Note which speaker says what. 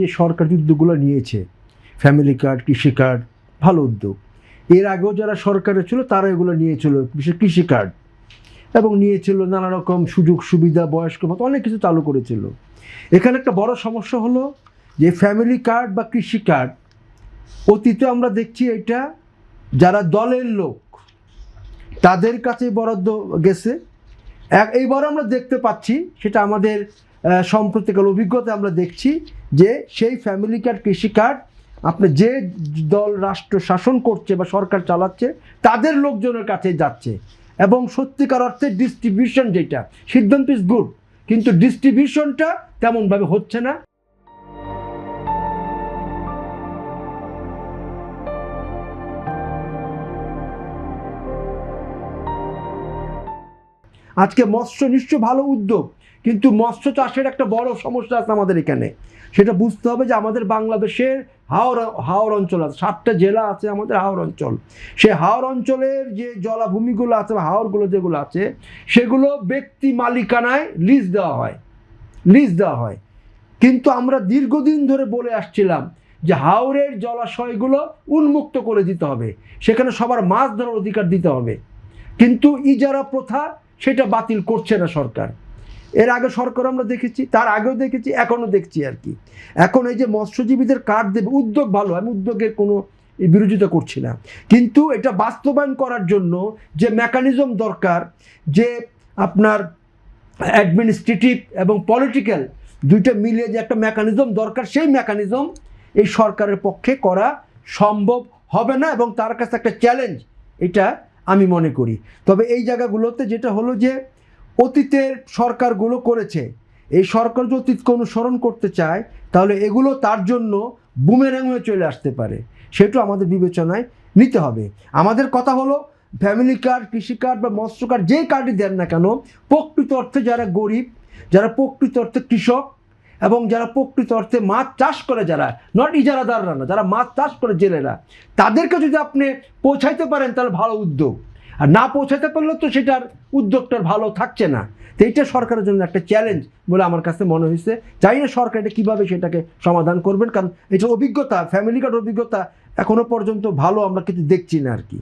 Speaker 1: যে সরকার যে উদ্যোগগুলো নিয়েছে, ফ্যামিলি কার্ড, কৃষি কার্ড, ভালো উদ্যোগ। এর আগেও যারা সরকারে ছিল তারা এগুলো নিয়েছিল, বিশেষ কৃষি কার্ড, এবং নিয়েছিল নানা রকম সুযোগ সুবিধা, বয়স্ক ভাতা, অনেক কিছু চালু করেছিল। এখানে একটা বড় সমস্যা হলো যে ফ্যামিলি কার্ড বা কৃষি কার্ড অতীতে আমরা দেখছি এটা যারা দলের লোক তাদের কাছে বরাদ্দ গেছে। এইবার আমরা দেখতে পাচ্ছি, সেটা আমাদের সম্প্রতিকাল অভিজ্ঞতা আমরা দেখছি যে সেই ফ্যামিলি কার্ড, কৃষি কার্ড আপনি যে দল রাষ্ট্র শাসন করছে বা সরকার চালাচ্ছে তাদের লোকজনের কাছে যাচ্ছে, এবং সত্যিকার অর্থে ডিস্ট্রিবিউশন, যেটা সিদ্ধান্ত ইজ গুড, কিন্তু ডিস্ট্রিবিউশনটা তেমনভাবে হচ্ছে না। আজকে মৎস্য নিশ্চয় ভালো উদ্যোগ, কিন্তু মৎস্য চাষের একটা বড় সমস্যা আছে আমাদের এখানে। সেটা বুঝতে হবে যে আমাদের বাংলাদেশের হাওর অঞ্চল আছে, 7টা জেলা আছে আমাদের হাওর অঞ্চল। সেই হাওর অঞ্চলের যে জলাভূমিগুলো আছে বা হাওরগুলো যেগুলো আছে সেগুলো ব্যক্তি মালিকানায় লিজ দেওয়া হয়। কিন্তু আমরা দীর্ঘদিন ধরে বলে আসছিলাম যে হাওরের জলাশয়গুলো উন্মুক্ত করে দিতে হবে, সেখানে সবার মাছ ধরার অধিকার দিতে হবে। কিন্তু ইজারা প্রথা সেটা বাতিল করছে না সরকার। এর আগে সরকার আমরা দেখেছি, তার আগেও দেখেছি, এখনও দেখছি আর কি। এখন এই যে মৎস্যজীবীদের কার্ড দেবে, উদ্যোগ ভালো, আমি উদ্যোগের কোনো বিরোধিতা করছি না, কিন্তু এটা বাস্তবায়ন করার জন্য যে মেকানিজম দরকার, যে আপনার অ্যাডমিনিস্ট্রেটিভ এবং পলিটিক্যাল দুইটা মিলিয়ে যে একটা মেকানিজম দরকার, সেই মেকানিজম এই সরকারের পক্ষে করা সম্ভব হবে না, এবং তার কাছে একটা চ্যালেঞ্জ এটা আমি মনে করি। তবে এই জায়গাগুলোতে যেটা হলো যে অতীতের সরকারগুলো করেছে, এই সরকার যদি অতীতকে অনুসরণ করতে চায় তাহলে এগুলো তার জন্য বুমেরাং হয়ে চলে আসতে পারে, সেটা আমাদের বিবেচনায় নিতে হবে। আমাদের কথা হলো ফ্যামিলি কার্ড, কৃষি কার্ড বা মৎস্য কার্ড, যে কার্ডই দেন না কেন, প্রকৃত অর্থে যারা গরিব, যারা প্রকৃত অর্থে কৃষক এবং যারা প্রকৃত অর্থে মাছ চাষ করে, যারা নট ইজারাদাররা না, যারা মাছ চাষ করে জেলেরা, তাদেরকে যদি আপনি পৌঁছাইতে পারেন তাহলে ভালো উদ্যোগ। আর না পৌঁছাতে পারলে তো সেটার উদ্যোগটার ভালো থাকছে না। তো এইটা সরকারের জন্য একটা চ্যালেঞ্জ বলে আমার কাছে মনে হয়েছে। জানি না সরকার এটা কীভাবে সেটাকে সমাধান করবেন, কারণ এটার অভিজ্ঞতা, ফ্যামিলি কার্ড অভিজ্ঞতা এখনও পর্যন্ত ভালো আমরা কিছু দেখছি না আর কি।